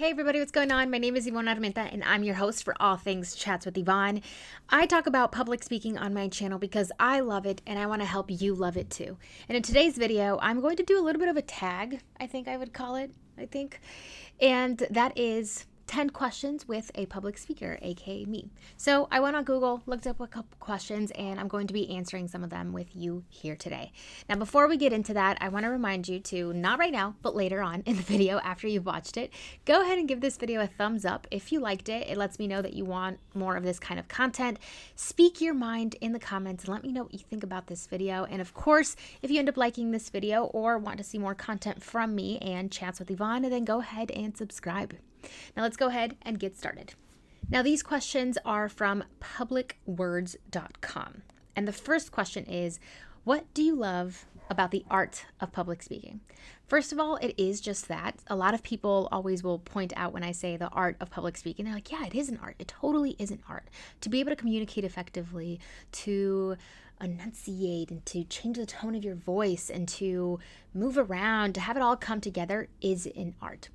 Hey everybody, what's going on? My name is Yvonne and I'm your host for All Things Chats with Yvonne. I talk about public speaking on my channel because I love it and I want to help you love it too. And in today's video, I'm going to do a little bit of a tag, I think I would call it, And that is 10 questions with a public speaker, aka me. So I went on Google, looked up a couple questions, and I'm going to be answering some of them with you here today. Now, before we get into that, I want to remind you to, not right now, but later on in the video after you've watched it, go ahead and give this video a thumbs up if you liked it. It lets me know that you want more of this kind of content. Speak your mind in the comments and let me know what you think about this video. And of course, if you end up liking this video or want to see more content from me and Chats with Yvonne, then go ahead and subscribe. Now let's go ahead and get started. Now these questions are from publicwords.com. And the first question is, what do you love about the art of public speaking? First of all, it is just that. A lot of people always will point out when I say the art of public speaking, they're like, yeah, it is an art. It totally is an art. To be able to communicate effectively, to enunciate and to change the tone of your voice and to move around, to have it all come together is an art.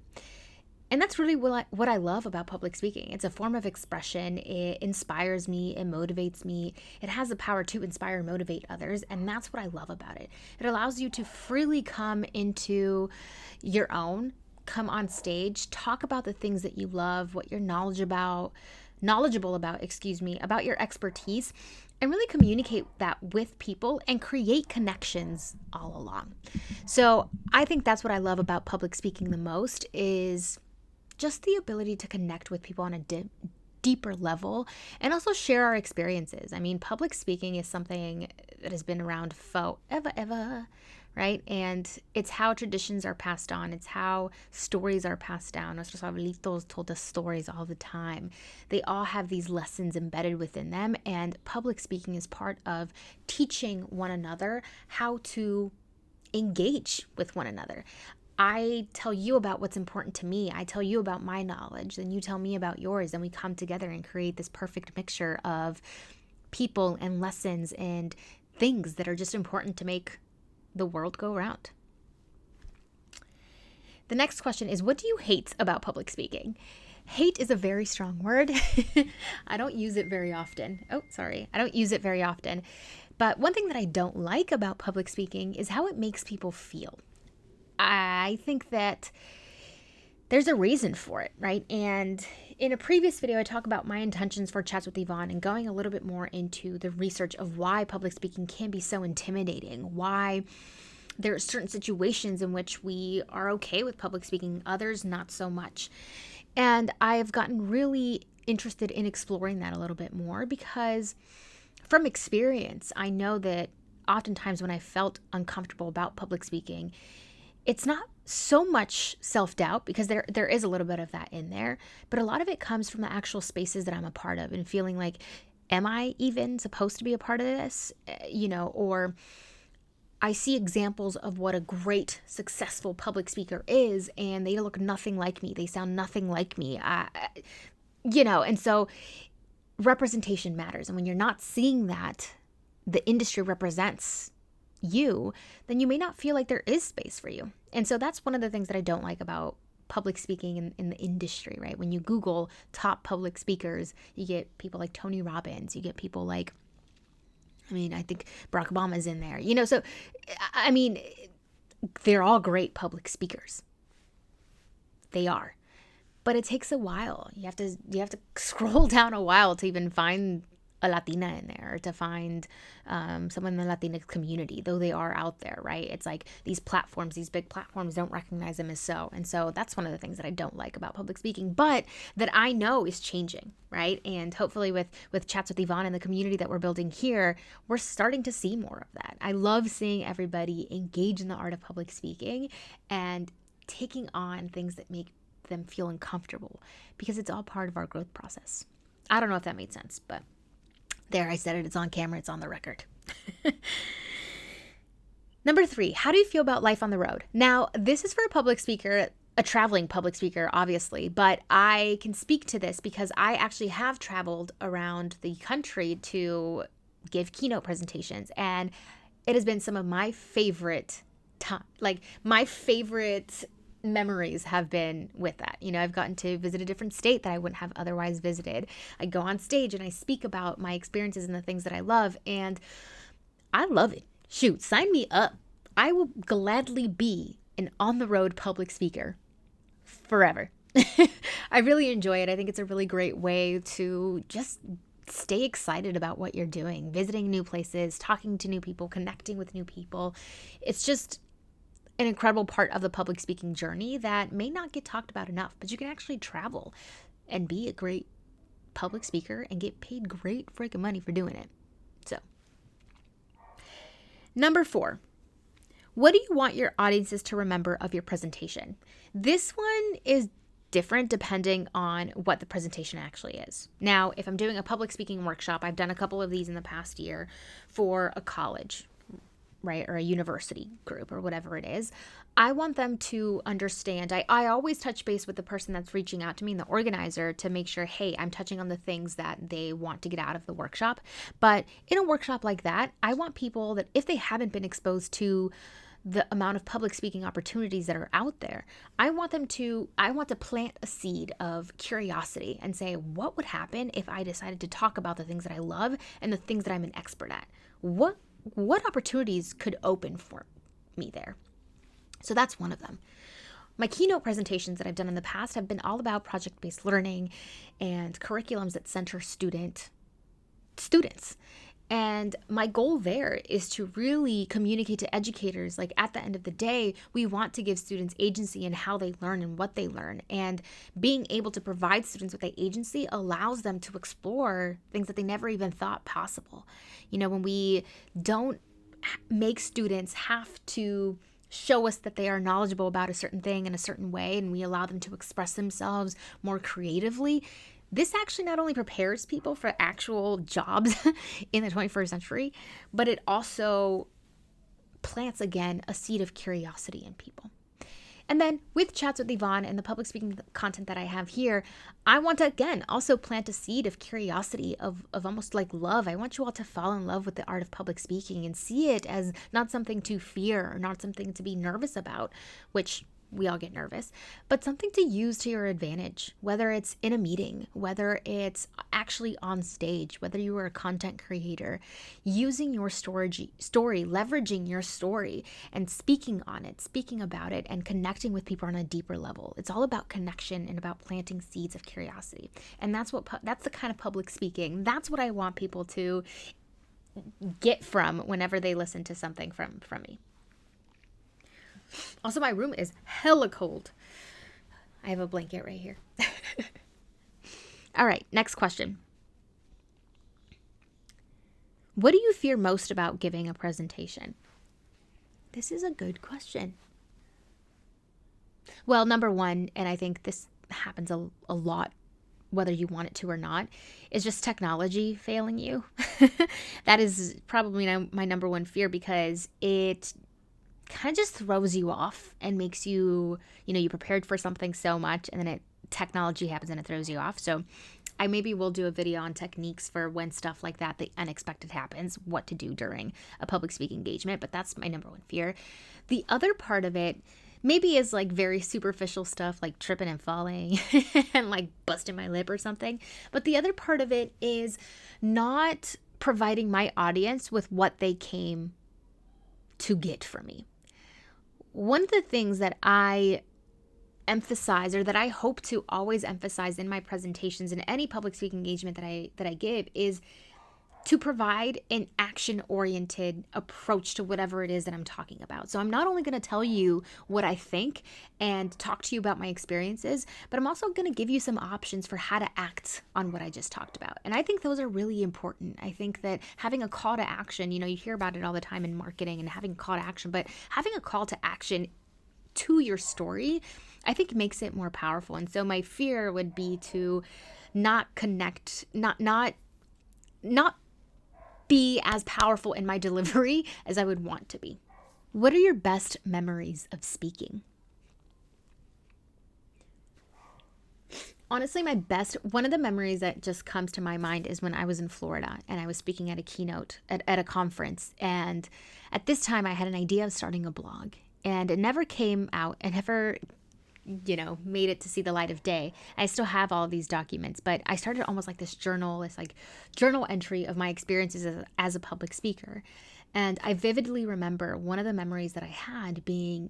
And that's really what I love about public speaking. It's a form of expression. It inspires me. It motivates me. It has the power to inspire and motivate others. And that's what I love about it. It allows you to freely come into your own, come on stage, talk about the things that you love, what you're knowledgeable about, about your expertise, and really communicate that with people and create connections all along. So I think that's what I love about public speaking the most is just the ability to connect with people on a deeper level and also share our experiences. I mean, public speaking is something that has been around forever, right? And it's how traditions are passed on. It's how stories are passed down. Nuestros abuelitos told us stories all the time. They all have these lessons embedded within them, and public speaking is part of teaching one another how to engage with one another. I tell you about what's important to me. I tell you about my knowledge, then you tell me about yours, and we come together and create this perfect mixture of people and lessons and things that are just important to make the world go round. The next question is, what do you hate about public speaking? Hate is a very strong word. I don't use it very often. I don't use it very often. But one thing that I don't like about public speaking is how it makes people feel. I think that there's a reason for it, right? And in a previous video, I talk about my intentions for Chats with Yvonne and going a little bit more into the research of why public speaking can be so intimidating, why there are certain situations in which we are okay with public speaking, others not so much. And I've gotten really interested in exploring that a little bit more because from experience, I know that oftentimes when I felt uncomfortable about public speaking, it's not so much self-doubt because there is a little bit of that in there, but a lot of it comes from the actual spaces that I'm a part of and feeling like, am I even supposed to be a part of this? Or I see examples of what a great, successful public speaker is, and they look nothing like me. They sound nothing like me. And so representation matters. And when you're not seeing that the industry represents you, then you may not feel like there is space for you. And so that's one of the things that I don't like about public speaking in the industry, right? When you Google top public speakers, you get people like Tony Robbins, you get people like, I think Barack Obama's in there, so, they're all great public speakers. They are. But it takes a while. You have to scroll down a while to even find a Latina in there, or to find someone in the Latinx community, though they are out there, right? It's like these big platforms don't recognize them as so. And so that's one of the things that I don't like about public speaking, but that I know is changing, right? And hopefully with Chats with Yvonne and the community that we're building here, we're starting to see more of that. I love seeing everybody engage in the art of public speaking and taking on things that make them feel uncomfortable because it's all part of our growth process. I don't know if that made sense, but there, I said it. It's on camera. It's on the record. Number 3, how do you feel about life on the road? Now, this is for a public speaker, a traveling public speaker, obviously, but I can speak to this because I actually have traveled around the country to give keynote presentations, and it has been some of my favorite memories have been with that. I've gotten to visit a different state that I wouldn't have otherwise visited. I go on stage and I speak about my experiences and the things that I love, and I love it. Shoot, sign me up. I will gladly be an on-the-road public speaker forever. I really enjoy it. I think it's a really great way to just stay excited about what you're doing, visiting new places, talking to new people, connecting with new people. It's just an incredible part of the public speaking journey that may not get talked about enough, but you can actually travel and be a great public speaker and get paid great freaking money for doing it. So, number 4, what do you want your audiences to remember of your presentation? This one is different depending on what the presentation actually is. Now, if I'm doing a public speaking workshop, I've done a couple of these in the past year for a college, right, or a university group or whatever it is. I want them to understand. I always touch base with the person that's reaching out to me and the organizer to make sure, hey, I'm touching on the things that they want to get out of the workshop. But in a workshop like that, I want people that if they haven't been exposed to the amount of public speaking opportunities that are out there, I want to plant a seed of curiosity and say, what would happen if I decided to talk about the things that I love and the things that I'm an expert at? What opportunities could open for me there? So that's one of them. My keynote presentations that I've done in the past have been all about project-based learning and curriculums that center students. And my goal there is to really communicate to educators, like at the end of the day, we want to give students agency in how they learn and what they learn. And being able to provide students with that agency allows them to explore things that they never even thought possible. When we don't make students have to show us that they are knowledgeable about a certain thing in a certain way, and we allow them to express themselves more creatively, this actually not only prepares people for actual jobs in the 21st century, but it also plants, again, a seed of curiosity in people. And then with Chats with Yvonne and the public speaking content that I have here, I want to, again, also plant a seed of curiosity, of almost like love. I want you all to fall in love with the art of public speaking and see it as not something to fear or not something to be nervous about, which we all get nervous, but something to use to your advantage, whether it's in a meeting, whether it's actually on stage, whether you are a content creator, using your story, leveraging your story and speaking on it, speaking about it, and connecting with people on a deeper level. It's all about connection and about planting seeds of curiosity. And that's the kind of public speaking. That's what I want people to get from whenever they listen to something from me. Also, my room is hella cold. I have a blanket right here. All right, next question. What do you fear most about giving a presentation? This is a good question. Well, number one, and I think this happens a lot, whether you want it to or not, is just technology failing you. That is probably my number one fear, because it kind of just throws you off and makes you prepared for something so much, and then technology happens and it throws you off. So I maybe will do a video on techniques for when stuff like that, the unexpected happens, what to do during a public speaking engagement, but that's my number one fear. The other part of it maybe is like very superficial stuff, like tripping and falling and like busting my lip or something. But the other part of it is not providing my audience with what they came to get from me. One of the things that I emphasize, or that I hope to always emphasize in my presentations and any public speaking engagement that I give, is to provide an action-oriented approach to whatever it is that I'm talking about. So I'm not only going to tell you what I think and talk to you about my experiences, but I'm also going to give you some options for how to act on what I just talked about. And I think those are really important. I think that having a call to action, you hear about it all the time in marketing and having a call to action, but having a call to action to your story, I think makes it more powerful. And so my fear would be to not connect, not be as powerful in my delivery as I would want to be. What are your best memories of speaking? Honestly, one of the memories that just comes to my mind is when I was in Florida and I was speaking at a keynote at a conference. And at this time I had an idea of starting a blog, and it never came out. It never made it to see the light of day. I still have all of these documents, but I started almost like this journal entry of my experiences as a public speaker. And I vividly remember one of the memories that I had being,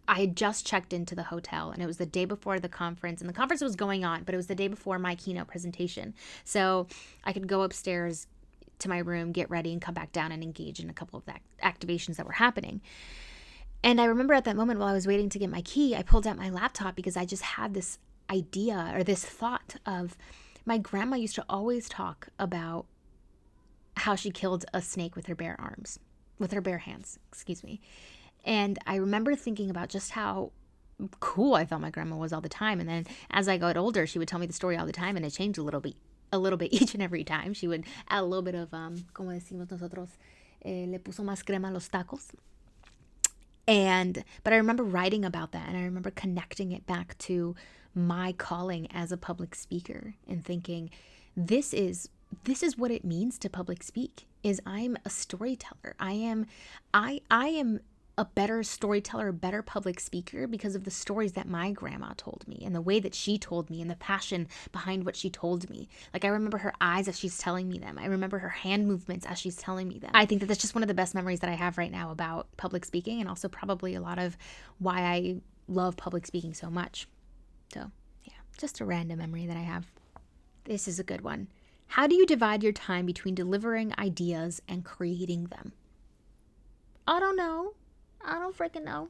I had just checked into the hotel, and it was the day before the conference, and the conference was going on, but it was the day before my keynote presentation. So I could go upstairs to my room, get ready, and come back down and engage in a couple of activations that were happening. And I remember at that moment, while I was waiting to get my key, I pulled out my laptop because I just had this idea or this thought of my grandma used to always talk about how she killed a snake with her bare hands, And I remember thinking about just how cool I thought my grandma was all the time. And then as I got older, she would tell me the story all the time, and it changed a little bit each and every time. She would add a little bit of, como decimos nosotros, le puso más crema a los tacos. But I remember writing about that, and I remember connecting it back to my calling as a public speaker and thinking, this is what it means to public speak. Is I'm a storyteller. I am a better storyteller, a better public speaker because of the stories that my grandma told me and the way that she told me and the passion behind what she told me. Like, I remember her eyes as she's telling me them. I remember her hand movements as she's telling me them. I think that that's just one of the best memories that I have right now about public speaking, and also probably a lot of why I love public speaking so much. So yeah, just a random memory that I have. This is a good one. How do you divide your time between delivering ideas and creating them? I don't know. I don't freaking know.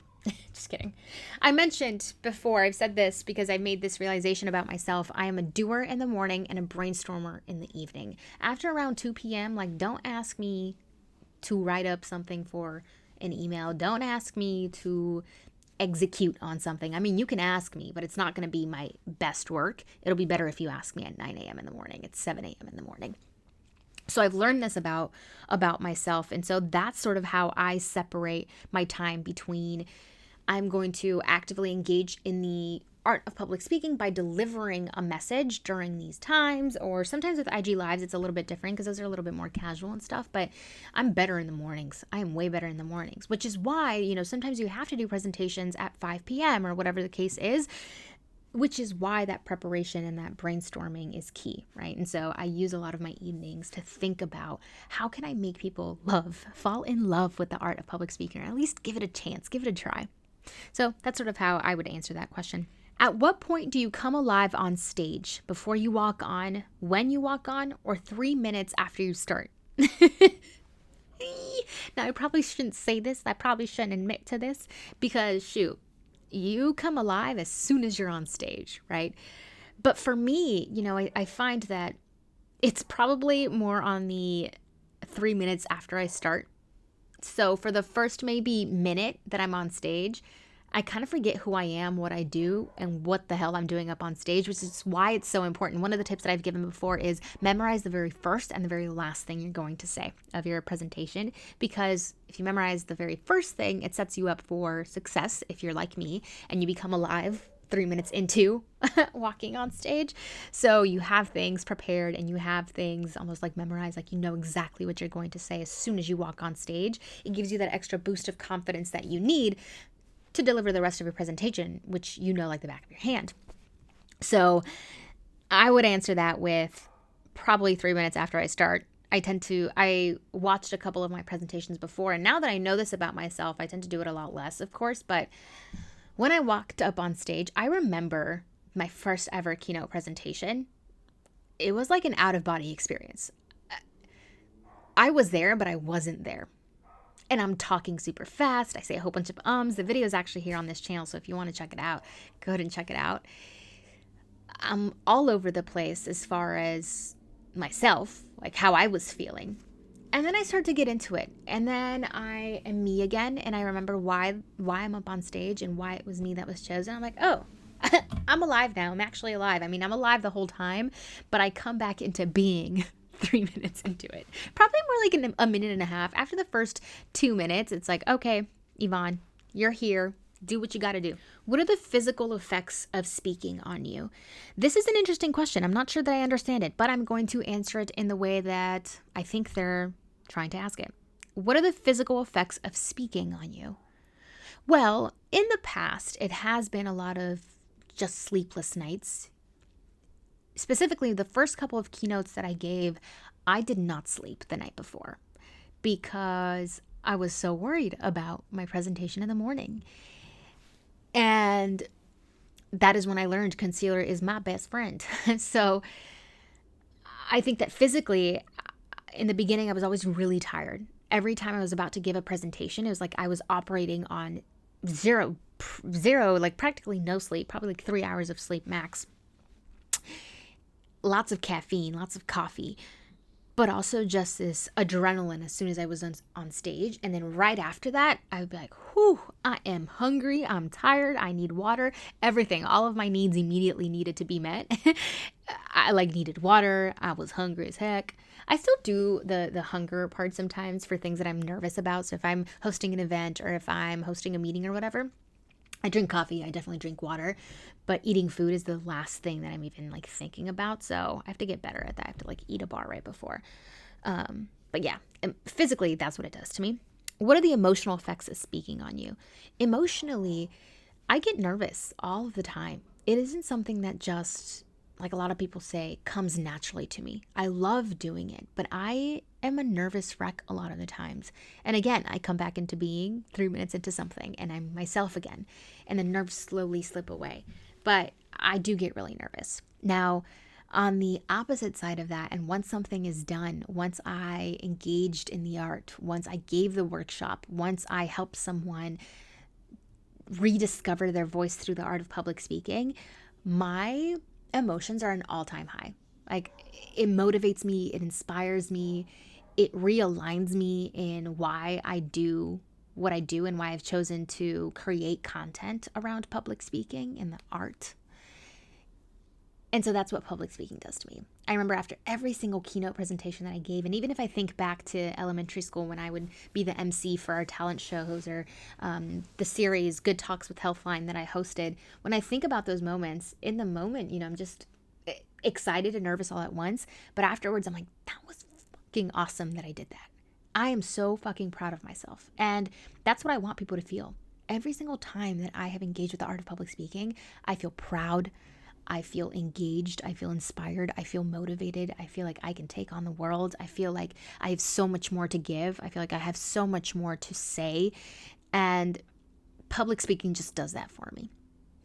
Just kidding. I mentioned before, I've said this because I made this realization about myself. I am a doer in the morning and a brainstormer in the evening. After around 2 p.m., don't ask me to write up something for an email. Don't ask me to execute on something. I mean, you can ask me, but it's not going to be my best work. It'll be better if you ask me at 9 a.m. in the morning. It's 7 a.m. in the morning. So I've learned this about myself. And so that's sort of how I separate my time between I'm going to actively engage in the art of public speaking by delivering a message during these times, or sometimes with IG Lives, it's a little bit different because those are a little bit more casual and stuff, but I'm better in the mornings. I am way better in the mornings, which is why, sometimes you have to do presentations at 5 p.m. or whatever the case is, which is why that preparation and that brainstorming is key, right? And so I use a lot of my evenings to think about how can I make people fall in love with the art of public speaking, or at least give it a chance, give it a try. So that's sort of how I would answer that question. At what point do you come alive on stage? Before you walk on, when you walk on, or 3 minutes after you start? Now, I probably shouldn't say this. I probably shouldn't admit to this because, shoot, you come alive as soon as you're on stage, right? But for me, I find that it's probably more on the 3 minutes after I start. So for the first maybe minute that I'm on stage, I kind of forget who I am, what I do, and what the hell I'm doing up on stage, which is why it's so important. One of the tips that I've given before is memorize the very first and the very last thing you're going to say of your presentation, because if you memorize the very first thing, it sets you up for success if you're like me and you become alive 3 minutes into walking on stage. So you have things prepared and you have things almost like memorized, like you know exactly what you're going to say as soon as you walk on stage. It gives you that extra boost of confidence that you need to deliver the rest of your presentation, which like the back of your hand. So I would answer that with probably 3 minutes after I start. I watched a couple of my presentations before, and now that I know this about myself, I tend to do it a lot less, of course, but when I walked up on stage, I remember my first ever keynote presentation. It was like an out-of-body experience. I was there, but I wasn't there. And I'm talking super fast. I say a whole bunch of ums. The video is actually here on this channel, so if you want to check it out, go ahead and check it out. I'm all over the place as far as myself, like how I was feeling. And then I start to get into it. And then I am me again, and I remember why I'm up on stage and why it was me that was chosen. I'm like, oh, I'm alive now. I'm actually alive. I mean, I'm alive the whole time, but I come back into being 3 minutes into it. Probably more like in a minute and a half. After the first 2 minutes, it's like, okay, Yvonne, you're here. Do what you got to do. What are the physical effects of speaking on you? This is an interesting question. I'm not sure that I understand it, but I'm going to answer it in the way that I think they're trying to ask it. What are the physical effects of speaking on you? Well, in the past, it has been a lot of just sleepless nights. Specifically, the first couple of keynotes that I gave, I did not sleep the night before because I was so worried about my presentation in the morning. And that is when I learned concealer is my best friend. So I think that physically, in the beginning, I was always really tired. Every time I was about to give a presentation, it was like I was operating on zero, like practically no sleep, probably like 3 hours of sleep max. Lots of caffeine, lots of coffee, but also just this adrenaline as soon as I was on stage. And then right after that, I would be like, whew, I am hungry, I'm tired, I need water, everything. All of my needs immediately needed to be met. I needed water, I was hungry as heck. I still do the hunger part sometimes for things that I'm nervous about. So if I'm hosting an event or if I'm hosting a meeting or whatever, I drink coffee, I definitely drink water, but eating food is the last thing that I'm even thinking about. So I have to get better at that. I have to eat a bar right before. But yeah, physically, that's what it does to me. What are the emotional effects of speaking on you? Emotionally, I get nervous all of the time. It isn't something that just, like a lot of people say, comes naturally to me. I love doing it, but I am a nervous wreck a lot of the times. And again, I come back into being 3 minutes into something and I'm myself again, and the nerves slowly slip away. But I do get really nervous. Now, on the opposite side of that, and once something is done, once I engaged in the art, once I gave the workshop, once I helped someone rediscover their voice through the art of public speaking, my emotions are an all-time high. It motivates me, it inspires me, it realigns me in why I do what I do and why I've chosen to create content around public speaking and the art. And so that's what public speaking does to me. I remember after every single keynote presentation that I gave, and even if I think back to elementary school when I would be the MC for our talent shows or the series Good Talks with Healthline that I hosted, when I think about those moments, in the moment, I'm just excited and nervous all at once. But afterwards, I'm like, that was fucking awesome that I did that. I am so fucking proud of myself. And that's what I want people to feel. Every single time that I have engaged with the art of public speaking, I feel proud. I feel engaged. I feel inspired. I feel motivated. I feel like I can take on the world. I feel like I have so much more to give. I feel like I have so much more to say. And public speaking just does that for me.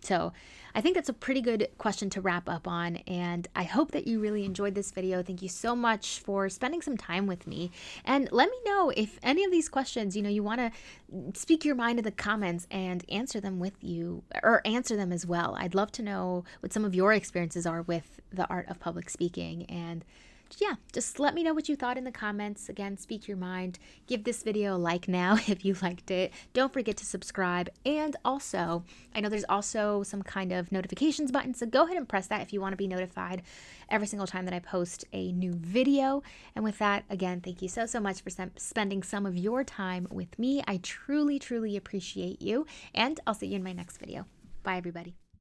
So I think that's a pretty good question to wrap up on, and I hope that you really enjoyed this video. Thank you so much for spending some time with me, and let me know if any of these questions, you want to speak your mind in the comments and answer them with you, or answer them as well. I'd love to know what some of your experiences are with the art of public speaking, and yeah, just let me know what you thought in the comments. Again, speak your mind. Give this video a like now if you liked it. Don't forget to subscribe. And also, I know there's also some kind of notifications button, so go ahead and press that if you want to be notified every single time that I post a new video. And with that, again, thank you so much for spending some of your time with me. I truly, truly appreciate you. And I'll see you in my next video. Bye, everybody.